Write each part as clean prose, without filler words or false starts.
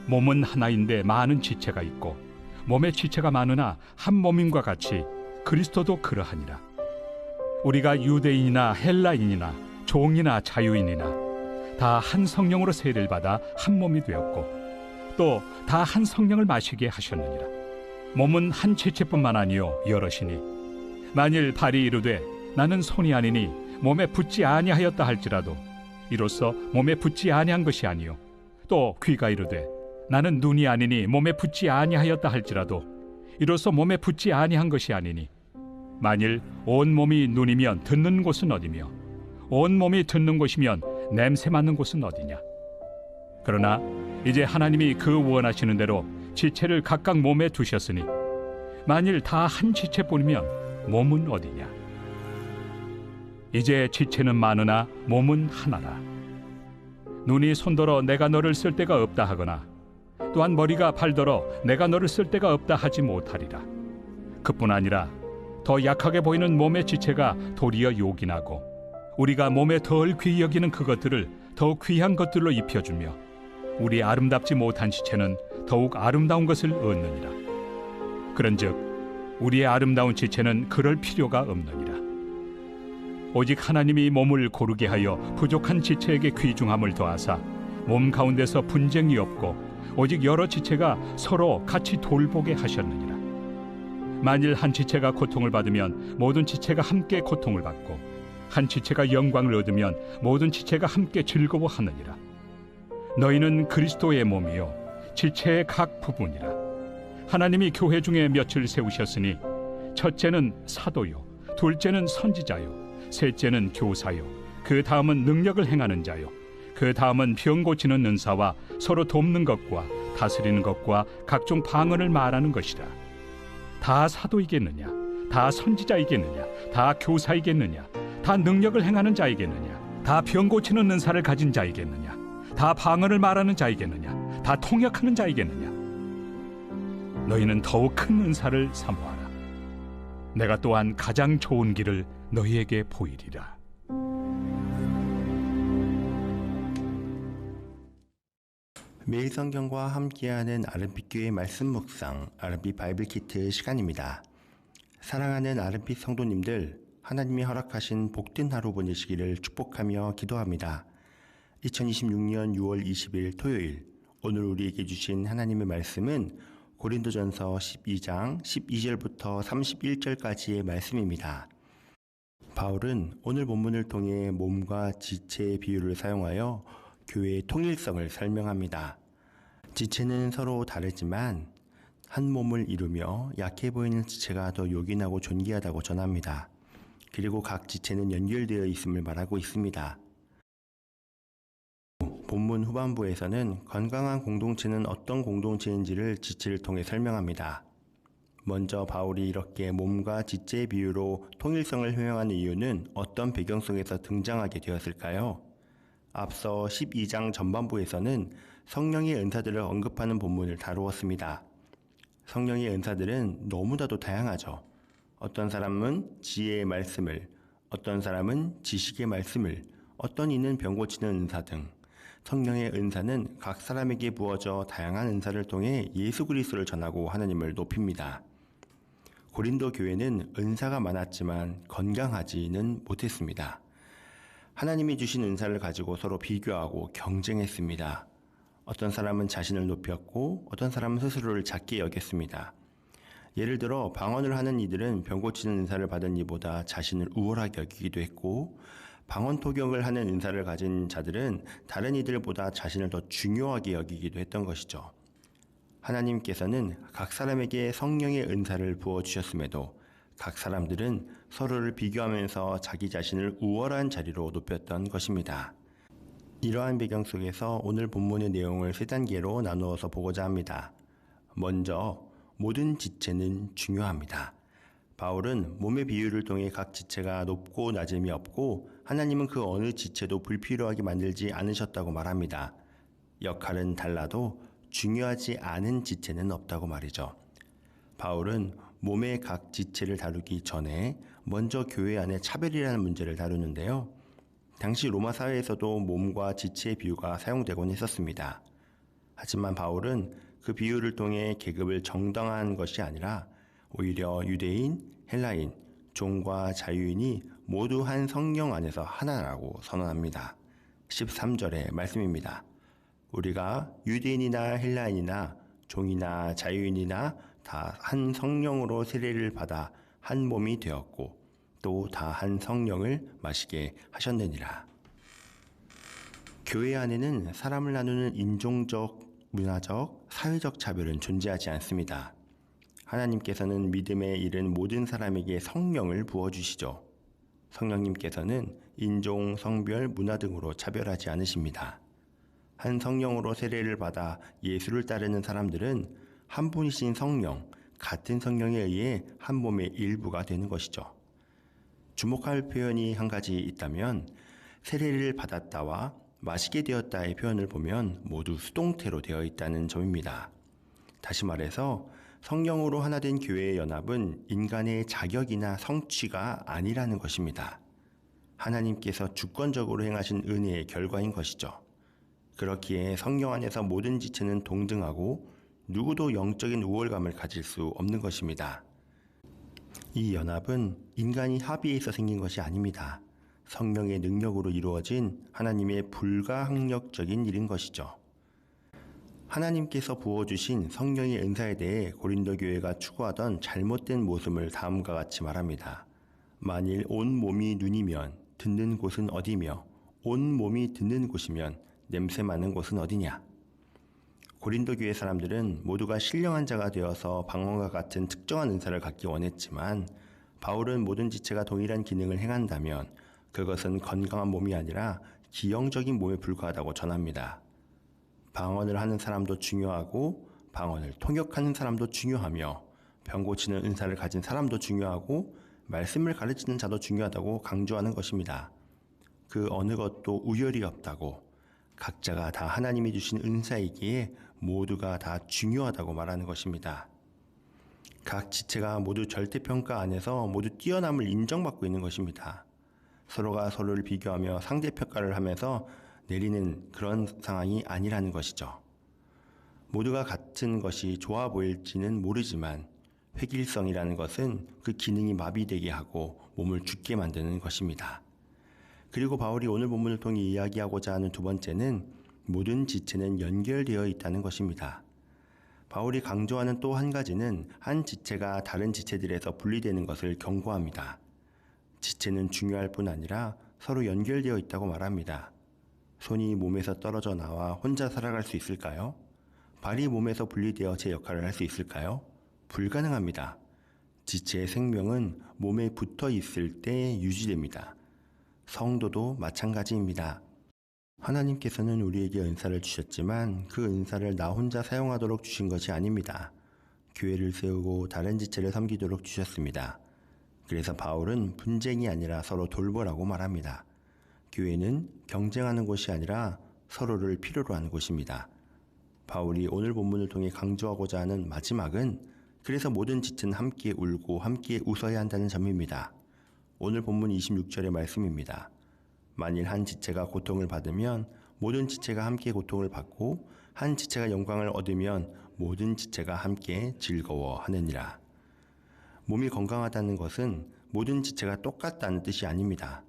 몸은 하나인데 많은 지체가 있고 몸의 지체가 많으나 한 몸임과 같이 그리스도도 그러하니라. 우리가 유대인이나 헬라인이나 종이나 자유인이나 다 한 성령으로 세례를 받아 한 몸이 되었고 또 다 한 성령을 마시게 하셨느니라. 몸은 한 지체뿐만 아니요 여럿이니 만일 발이 이르되 나는 손이 아니니 몸에 붙지 아니하였다 할지라도 이로써 몸에 붙지 아니한 것이 아니요 또 귀가 이르되 나는 눈이 아니니 몸에 붙지 아니하였다 할지라도 이로써 몸에 붙지 아니한 것이 아니니 만일 온 몸이 눈이면 듣는 곳은 어디며 온 몸이 듣는 곳이면 냄새 맡는 곳은 어디냐. 그러나 이제 하나님이 그 원하시는 대로 지체를 각각 몸에 두셨으니 만일 다 한 지체뿐이면 몸은 어디냐. 이제 지체는 많으나 몸은 하나라. 눈이 손더러 내가 너를 쓸 데가 없다 하거나 또한 머리가 발더러 내가 너를 쓸 데가 없다 하지 못하리라. 그뿐 아니라 더 약하게 보이는 몸의 지체가 도리어 요긴하고 우리가 몸에 덜 귀히 여기는 그것들을 더욱 귀한 것들로 입혀주며 우리 아름답지 못한 지체는 더욱 아름다운 것을 얻느니라. 그런즉 우리의 아름다운 지체는 그럴 필요가 없느니라. 오직 하나님이 몸을 고르게 하여 부족한 지체에게 귀중함을 더하사 몸 가운데서 분쟁이 없고 오직 여러 지체가 서로 같이 돌보게 하셨느니라. 만일 한 지체가 고통을 받으면 모든 지체가 함께 고통을 받고 한 지체가 영광을 얻으면 모든 지체가 함께 즐거워하느니라. 너희는 그리스도의 몸이요 지체의 각 부분이라. 하나님이 교회 중에 몇을 세우셨으니 첫째는 사도요 둘째는 선지자요 셋째는 교사요 그 다음은 능력을 행하는 자요 그 다음은 병 고치는 은사와 서로 돕는 것과 다스리는 것과 각종 방언을 말하는 것이라. 다 사도이겠느냐 다 선지자이겠느냐 다 교사이겠느냐 다 능력을 행하는 자이겠느냐 다 병 고치는 은사를 가진 자이겠느냐 다 방언을 말하는 자이겠느냐 다 통역하는 자이겠느냐. 너희는 더욱 큰 은사를 사모하라. 내가 또한 가장 좋은 길을 너희에게 보이리라. 매일 성경과 함께하는 아름빛교회 말씀 묵상 아름빛 바이블 키트 시간입니다. 사랑하는 아름빛 성도님들, 하나님이 허락하신 복된 하루 보내시기를 축복하며 기도합니다. 2026년 6월 20일 토요일, 오늘 우리에게 주신 하나님의 말씀은 고린도전서 12장 12절부터 31절까지의 말씀입니다. 바울은 오늘 본문을 통해 몸과 지체의 비유를 사용하여 교회의 통일성을 설명합니다. 지체는 서로 다르지만 한 몸을 이루며 약해 보이는 지체가 더 요긴하고 존귀하다고 전합니다. 그리고 각 지체는 연결되어 있음을 말하고 있습니다. 본문 후반부에서는 건강한 공동체는 어떤 공동체인지를 지체를 통해 설명합니다. 먼저 바울이 이렇게 몸과 지체의 비유로 통일성을 표명하는 이유는 어떤 배경 속에서 등장하게 되었을까요? 앞서 12장 전반부에서는 성령의 은사들을 언급하는 본문을 다루었습니다. 성령의 은사들은 너무나도 다양하죠. 어떤 사람은 지혜의 말씀을, 어떤 사람은 지식의 말씀을, 어떤 이는 병 고치는 은사 등 성령의 은사는 각 사람에게 부어져 다양한 은사를 통해 예수 그리스도를 전하고 하나님을 높입니다. 고린도 교회는 은사가 많았지만 건강하지는 못했습니다. 하나님이 주신 은사를 가지고 서로 비교하고 경쟁했습니다. 어떤 사람은 자신을 높였고 어떤 사람은 스스로를 작게 여겼습니다. 예를 들어 방언을 하는 이들은 병 고치는 은사를 받은 이보다 자신을 우월하게 여기기도 했고, 방언 토경을 하는 은사를 가진 자들은 다른 이들보다 자신을 더 중요하게 여기기도 했던 것이죠. 하나님께서는 각 사람에게 성령의 은사를 부어주셨음에도 각 사람들은 서로를 비교하면서 자기 자신을 우월한 자리로 높였던 것입니다. 이러한 배경 속에서 오늘 본문의 내용을 세 단계로 나누어서 보고자 합니다. 먼저, 모든 지체는 중요합니다. 바울은 몸의 비유를 통해 각 지체가 높고 낮음이 없고 하나님은 그 어느 지체도 불필요하게 만들지 않으셨다고 말합니다. 역할은 달라도 중요하지 않은 지체는 없다고 말이죠. 바울은 몸의 각 지체를 다루기 전에 먼저 교회 안의 차별이라는 문제를 다루는데요. 당시 로마 사회에서도 몸과 지체의 비유가 사용되곤 했었습니다. 하지만 바울은 그 비유를 통해 계급을 정당화한 것이 아니라 오히려 유대인, 헬라인, 종과 자유인이 모두 한 성령 안에서 하나라고 선언합니다. 13절의 말씀입니다. 우리가 유대인이나 헬라인이나 종이나 자유인이나 다 한 성령으로 세례를 받아 한 몸이 되었고 또 다 한 성령을 마시게 하셨느니라. 교회 안에는 사람을 나누는 인종적, 문화적, 사회적 차별은 존재하지 않습니다. 하나님께서는 믿음에 이른 모든 사람에게 성령을 부어주시죠. 성령님께서는 인종, 성별, 문화 등으로 차별하지 않으십니다. 한 성령으로 세례를 받아 예수를 따르는 사람들은 한 분이신 성령, 같은 성령에 의해 한 몸의 일부가 되는 것이죠. 주목할 표현이 한 가지 있다면 세례를 받았다와 마시게 되었다의 표현을 보면 모두 수동태로 되어 있다는 점입니다. 다시 말해서 성령으로 하나 된 교회의 연합은 인간의 자격이나 성취가 아니라는 것입니다. 하나님께서 주권적으로 행하신 은혜의 결과인 것이죠. 그렇기에 성령 안에서 모든 지체는 동등하고 누구도 영적인 우월감을 가질 수 없는 것입니다. 이 연합은 인간이 합의해서 생긴 것이 아닙니다. 성령의 능력으로 이루어진 하나님의 불가항력적인 일인 것이죠. 하나님께서 부어주신 성령의 은사에 대해 고린도 교회가 추구하던 잘못된 모습을 다음과 같이 말합니다. 만일 온 몸이 눈이면 듣는 곳은 어디며 온 몸이 듣는 곳이면 냄새 맡는 곳은 어디냐. 고린도 교회 사람들은 모두가 신령한 자가 되어서 방언과 같은 특정한 은사를 갖기 원했지만 바울은 모든 지체가 동일한 기능을 행한다면 그것은 건강한 몸이 아니라 기형적인 몸에 불과하다고 전합니다. 방언을 하는 사람도 중요하고 방언을 통역하는 사람도 중요하며 병 고치는 은사를 가진 사람도 중요하고 말씀을 가르치는 자도 중요하다고 강조하는 것입니다. 그 어느 것도 우열이 없다고, 각자가 다 하나님이 주신 은사이기에 모두가 다 중요하다고 말하는 것입니다. 각 지체가 모두 절대평가 안에서 모두 뛰어남을 인정받고 있는 것입니다. 서로가 서로를 비교하며 상대평가를 하면서 내리는 그런 상황이 아니라는 것이죠. 모두가 같은 것이 좋아 보일지는 모르지만 획일성이라는 것은 그 기능이 마비되게 하고 몸을 죽게 만드는 것입니다. 그리고 바울이 오늘 본문을 통해 이야기하고자 하는 두 번째는 모든 지체는 연결되어 있다는 것입니다. 바울이 강조하는 또 한 가지는 한 지체가 다른 지체들에서 분리되는 것을 경고합니다. 지체는 중요할 뿐 아니라 서로 연결되어 있다고 말합니다. 손이 몸에서 떨어져 나와 혼자 살아갈 수 있을까요? 발이 몸에서 분리되어 제 역할을 할 수 있을까요? 불가능합니다. 지체의 생명은 몸에 붙어 있을 때 유지됩니다. 성도도 마찬가지입니다. 하나님께서는 우리에게 은사를 주셨지만 그 은사를 나 혼자 사용하도록 주신 것이 아닙니다. 교회를 세우고 다른 지체를 섬기도록 주셨습니다. 그래서 바울은 분쟁이 아니라 서로 돌보라고 말합니다. 교회는 경쟁하는 곳이 아니라 서로를 필요로 하는 곳입니다. 바울이 오늘 본문을 통해 강조하고자 하는 마지막은 그래서 모든 지체는 함께 울고 함께 웃어야 한다는 점입니다. 오늘 본문 26절의 말씀입니다. 만일 한 지체가 고통을 받으면 모든 지체가 함께 고통을 받고 한 지체가 영광을 얻으면 모든 지체가 함께 즐거워하느니라. 몸이 건강하다는 것은 모든 지체가 똑같다는 뜻이 아닙니다.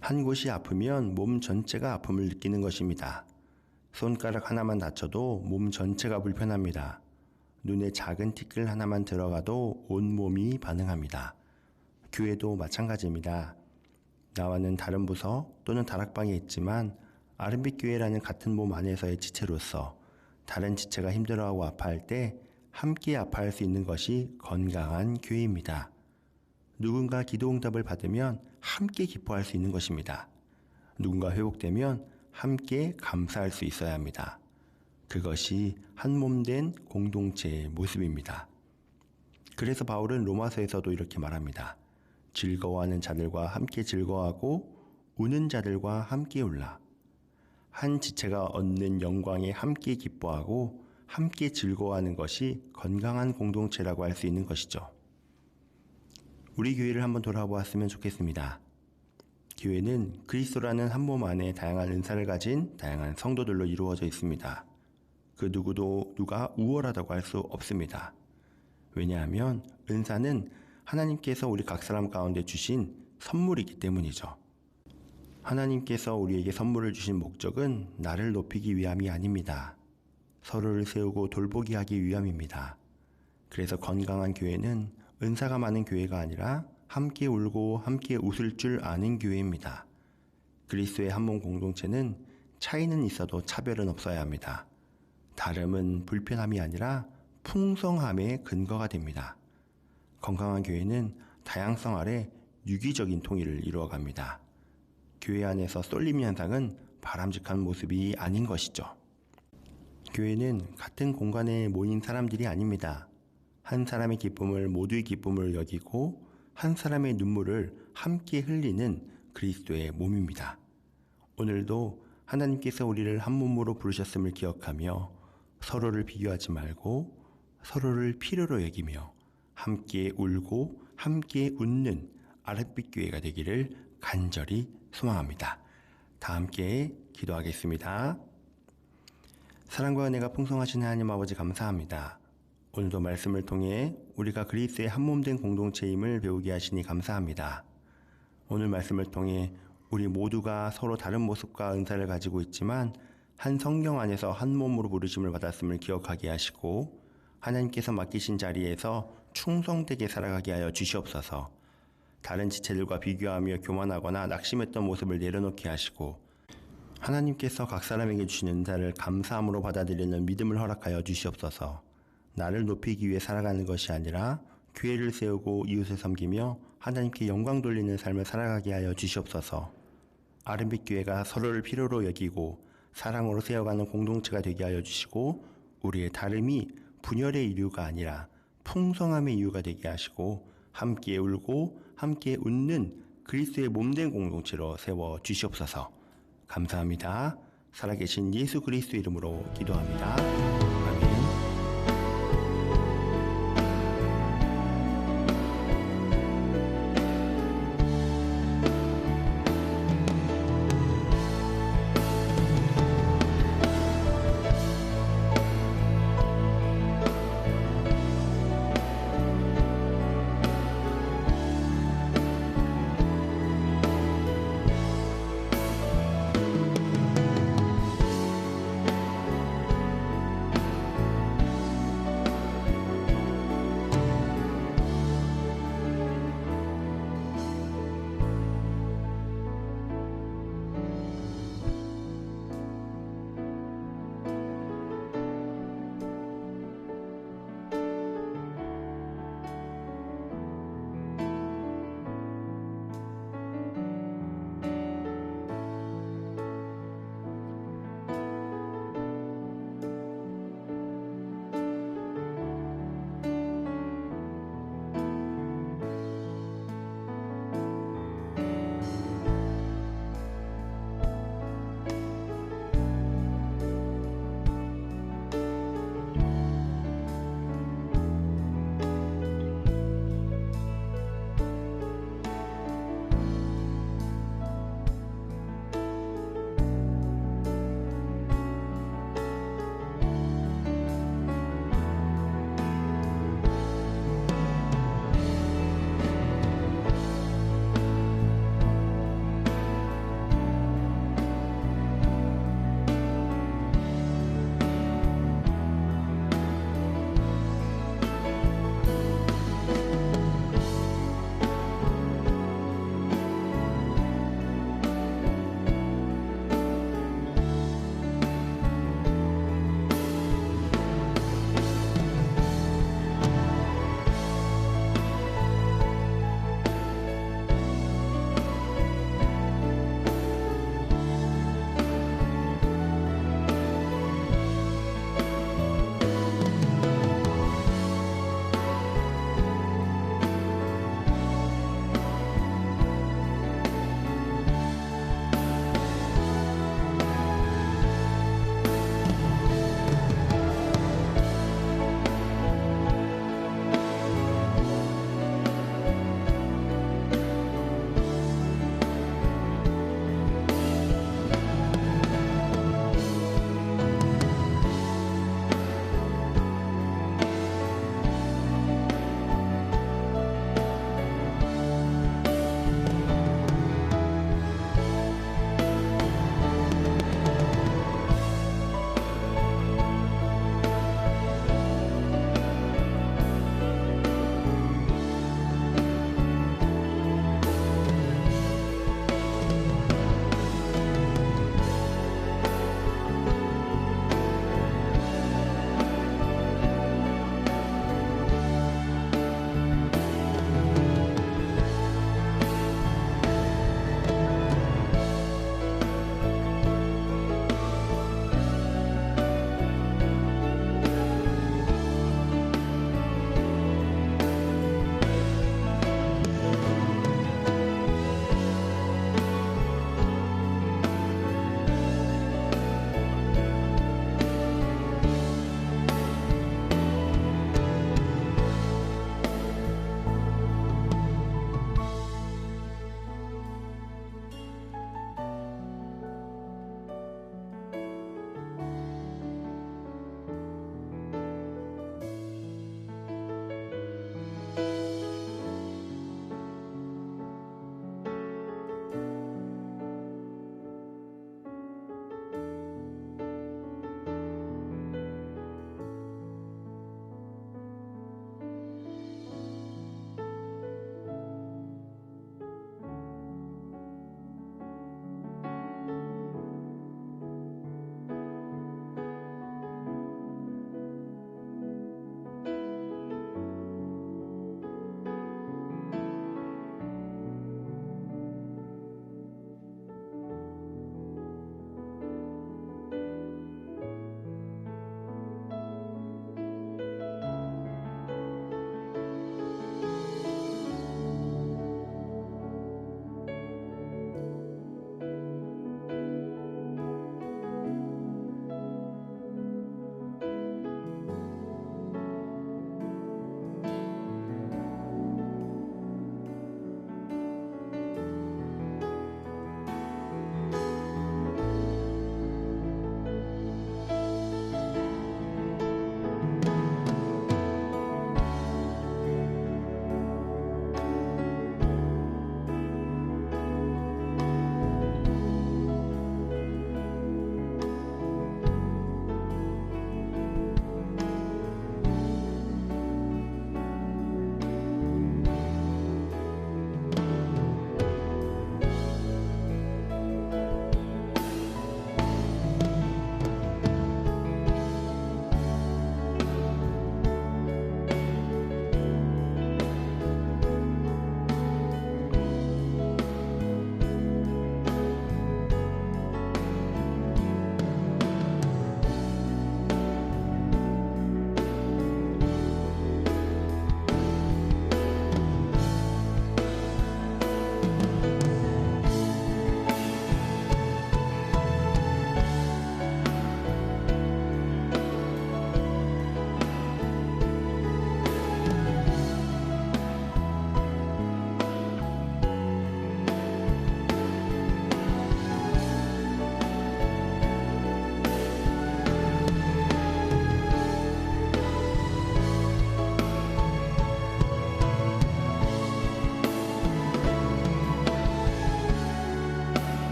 한 곳이 아프면 몸 전체가 아픔을 느끼는 것입니다. 손가락 하나만 다쳐도 몸 전체가 불편합니다. 눈에 작은 티끌 하나만 들어가도 온몸이 반응합니다. 교회도 마찬가지입니다. 나와는 다른 부서 또는 다락방에 있지만 아름빛 교회라는 같은 몸 안에서의 지체로서 다른 지체가 힘들어하고 아파할 때 함께 아파할 수 있는 것이 건강한 교회입니다. 누군가 기도 응답을 받으면 함께 기뻐할 수 있는 것입니다. 누군가 회복되면 함께 감사할 수 있어야 합니다. 그것이 한 몸 된 공동체의 모습입니다. 그래서 바울은 로마서에서도 이렇게 말합니다. 즐거워하는 자들과 함께 즐거워하고 우는 자들과 함께 울라. 한 지체가 얻는 영광에 함께 기뻐하고 함께 즐거워하는 것이 건강한 공동체라고 할 수 있는 것이죠. 우리 교회를 한번 돌아보았으면 좋겠습니다. 교회는 그리스도라는 한 몸 안에 다양한 은사를 가진 다양한 성도들로 이루어져 있습니다. 그 누구도 누가 우월하다고 할 수 없습니다. 왜냐하면 은사는 하나님께서 우리 각 사람 가운데 주신 선물이기 때문이죠. 하나님께서 우리에게 선물을 주신 목적은 나를 높이기 위함이 아닙니다. 서로를 세우고 돌보게 하기 위함입니다. 그래서 건강한 교회는 은사가 많은 교회가 아니라 함께 울고 함께 웃을 줄 아는 교회입니다. 그리스도의 한 몸 공동체는 차이는 있어도 차별은 없어야 합니다. 다름은 불편함이 아니라 풍성함의 근거가 됩니다. 건강한 교회는 다양성 아래 유기적인 통일을 이루어갑니다. 교회 안에서 쏠림 현상은 바람직한 모습이 아닌 것이죠. 교회는 같은 공간에 모인 사람들이 아닙니다. 한 사람의 기쁨을 모두의 기쁨을 여기고 한 사람의 눈물을 함께 흘리는 그리스도의 몸입니다. 오늘도 하나님께서 우리를 한 몸으로 부르셨음을 기억하며 서로를 비교하지 말고 서로를 필요로 여기며 함께 울고 함께 웃는 아랫빛 교회가 되기를 간절히 소망합니다. 다 함께 기도하겠습니다. 사랑과 은혜가 풍성하신 하나님 아버지 감사합니다. 오늘도 말씀을 통해 우리가 그리스도의 한 몸 된 공동체임을 배우게 하시니 감사합니다. 오늘 말씀을 통해 우리 모두가 서로 다른 모습과 은사를 가지고 있지만 한 성경 안에서 한 몸으로 부르심을 받았음을 기억하게 하시고 하나님께서 맡기신 자리에서 충성되게 살아가게 하여 주시옵소서. 다른 지체들과 비교하며 교만하거나 낙심했던 모습을 내려놓게 하시고 하나님께서 각 사람에게 주신 은사를 감사함으로 받아들이는 믿음을 허락하여 주시옵소서. 나를 높이기 위해 살아가는 것이 아니라 교회를 세우고 이웃을 섬기며 하나님께 영광 돌리는 삶을 살아가게 하여 주시옵소서. 아름빛 교회가 서로를 필요로 여기고 사랑으로 세워가는 공동체가 되게 하여 주시고 우리의 다름이 분열의 이유가 아니라 풍성함의 이유가 되게 하시고 함께 울고 함께 웃는 그리스도의 몸된 공동체로 세워 주시옵소서. 감사합니다. 살아계신 예수 그리스도 이름으로 기도합니다.